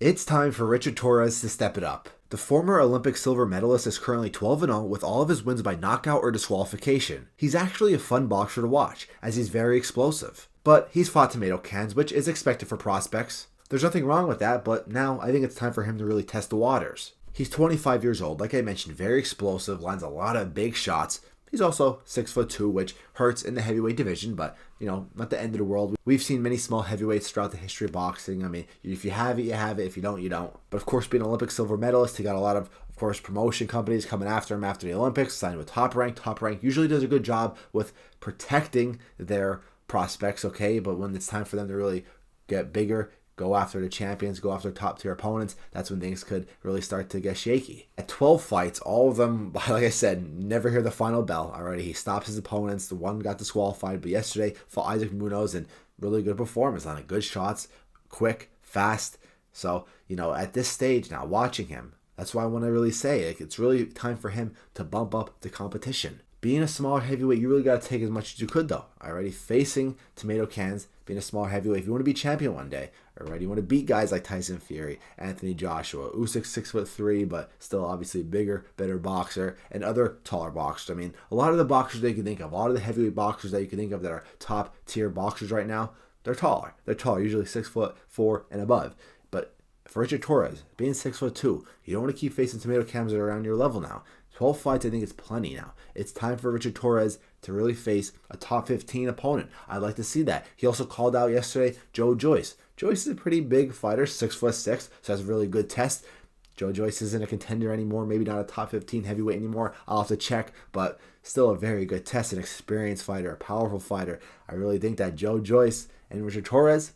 It's time for Richard Torrez to step it up. The former Olympic silver medalist is currently 12-0 with all of his wins by knockout or disqualification. He's actually a fun boxer to watch, as he's very explosive. But he's fought tomato cans, which is expected for prospects. There's nothing wrong with that, but now I think it's time for him to really test the waters. He's 25 years old, like I mentioned, very explosive, lands a lot of big shots. He's also 6'2", which hurts in the heavyweight division, but, not the end of the world. We've seen many small heavyweights throughout the history of boxing. I mean, if you have it, you have it. If you don't, you don't. But, of course, being an Olympic silver medalist, he got a lot of course, promotion companies coming after him after the Olympics, signed with Top Rank. Top Rank usually does a good job with protecting their prospects, okay? But when it's time for them to really get bigger, go after the champions, go after top-tier opponents, that's when things could really start to get shaky. At 12 fights, all of them, like I said, never hear the final bell already. He stops his opponents. The one got disqualified, but yesterday fought Isaac Munoz, and really good performance on it. Good shots, quick, fast. So, at this stage now, watching him, that's why I want to really say it's really time for him to bump up the competition. Being a smaller heavyweight, you really got to take as much as you could, though. Already facing tomato cans, being a smaller heavyweight. If you want to be champion one day, already you want to beat guys like Tyson Fury, Anthony Joshua, Usyk 6'3", but still obviously bigger, better boxer, and other taller boxers. I mean, a lot of the boxers that you can think of, a lot of the heavyweight boxers that you can think of that are top tier boxers right now, they're taller. They're taller, usually 6'4" and above. But for Richard Torrez, being 6'2", you don't want to keep facing tomato cans that are around your level now. 12 fights, I think, is plenty now. It's time for Richard Torrez to really face a top 15 opponent. I'd like to see that. He also called out yesterday Joe Joyce. Joyce is a pretty big fighter, 6'6", so that's a really good test. Joe Joyce isn't a contender anymore, maybe not a top 15 heavyweight anymore. I'll have to check, but still a very good test, an experienced fighter, a powerful fighter. I really think that Joe Joyce and Richard Torrez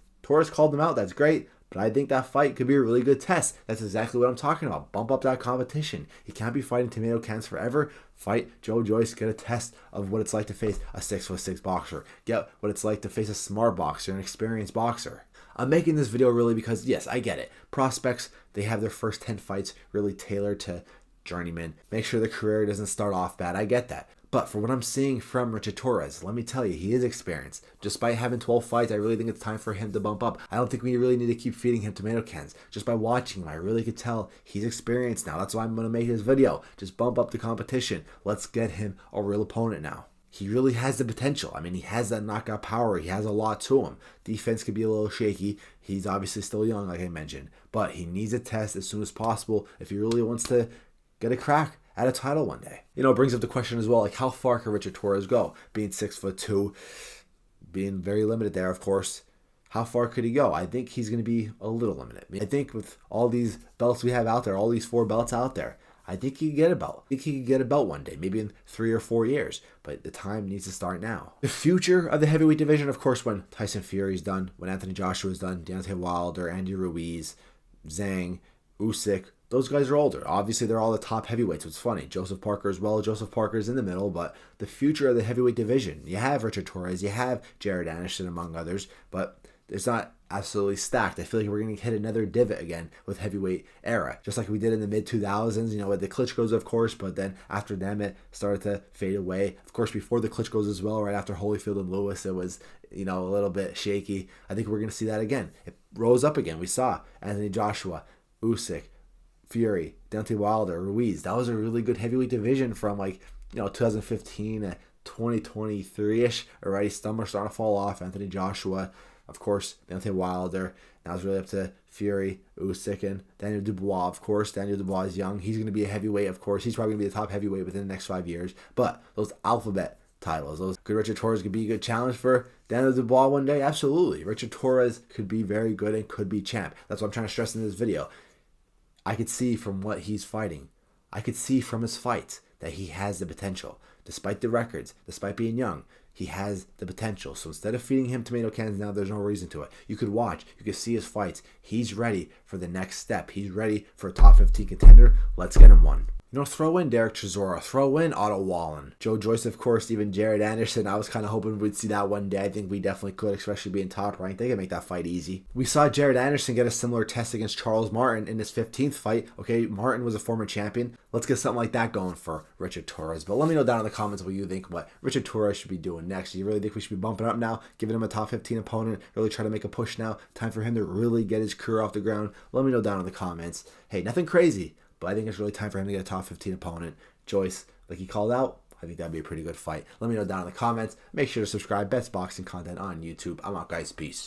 called him out, that's great. But I think that fight could be a really good test. That's exactly what I'm talking about. Bump up that competition. He can't be fighting tomato cans forever. Fight Joe Joyce. Get a test of what it's like to face a 6'6" boxer. Get what it's like to face a smart boxer, an experienced boxer. I'm making this video really because, yes, I get it. Prospects, they have their first 10 fights really tailored to journeyman. Make sure the career doesn't start off bad. I get that. But for what I'm seeing from Richard Torrez, let me tell you, he is experienced. Despite having 12 fights, I really think it's time for him to bump up. I don't think we really need to keep feeding him tomato cans. Just by watching him, I really could tell he's experienced now. That's why I'm going to make this video. Just bump up the competition. Let's get him a real opponent now. He really has the potential. I mean, he has that knockout power. He has a lot to him. Defense could be a little shaky. He's obviously still young, like I mentioned. But he needs a test as soon as possible if he really wants to get a crack at a title one day. It brings up the question as well, like how far can Richard Torrez go? Being 6'2", being very limited there, of course. How far could he go? I think he's going to be a little limited. I think with all these belts we have out there, all these 4 belts out there, I think he could get a belt. I think he could get a belt one day, maybe in 3 or 4 years. But the time needs to start now. The future of the heavyweight division, of course, when Tyson Fury's done, when Anthony Joshua's done, Deontay Wilder, Andy Ruiz, Zhang, Usyk, those guys are older. Obviously, they're all the top heavyweights. It's funny. Joseph Parker as well. Joseph Parker's in the middle, but the future of the heavyweight division, you have Richard Torrez, you have Jared Anderson, among others, but it's not absolutely stacked. I feel like we're going to hit another divot again with heavyweight era, just like we did in the mid-2000s, with the Klitschko's, of course, but then after them, it started to fade away. Of course, before the Klitschko's as well, right after Holyfield and Lewis, it was, a little bit shaky. I think we're going to see that again. It rose up again. We saw Anthony Joshua, Usyk, Fury, Deontay Wilder, Ruiz. That was a really good heavyweight division from 2015 to 2023-ish. Already some are starting to fall off. Anthony Joshua, of course, Deontay Wilder. Now it's really up to Fury, Usyk, and Daniel Dubois, of course. Daniel Dubois is young. He's going to be a heavyweight, of course. He's probably going to be the top heavyweight within the next 5 years. But those alphabet titles, could Richard Torrez could be a good challenge for Daniel Dubois one day? Absolutely. Richard Torrez could be very good and could be champ. That's what I'm trying to stress in this video. I could see from what he's fighting, I could see from his fights that he has the potential. Despite the records, despite being young, he has the potential. So instead of feeding him tomato cans now, there's no reason to it. You could watch, you could see his fights. He's ready for the next step. He's ready for a top 15 contender. Let's get him one. Throw in Derek Chisora, throw in Otto Wallen. Joe Joyce, of course, even Jared Anderson. I was kind of hoping we'd see that one day. I think we definitely could, especially being top ranked. They can make that fight easy. We saw Jared Anderson get a similar test against Charles Martin in his 15th fight. Okay, Martin was a former champion. Let's get something like that going for Richard Torrez. But let me know down in the comments what you think, what Richard Torrez should be doing next. Do you really think we should be bumping up now, giving him a top 15 opponent, really try to make a push now? Time for him to really get his career off the ground? Let me know down in the comments. Hey, nothing crazy, but I think it's really time for him to get a top 15 opponent. Joyce, like he called out, I think that'd be a pretty good fight. Let me know down in the comments. Make sure to subscribe. Best boxing content on YouTube. I'm out, guys. Peace.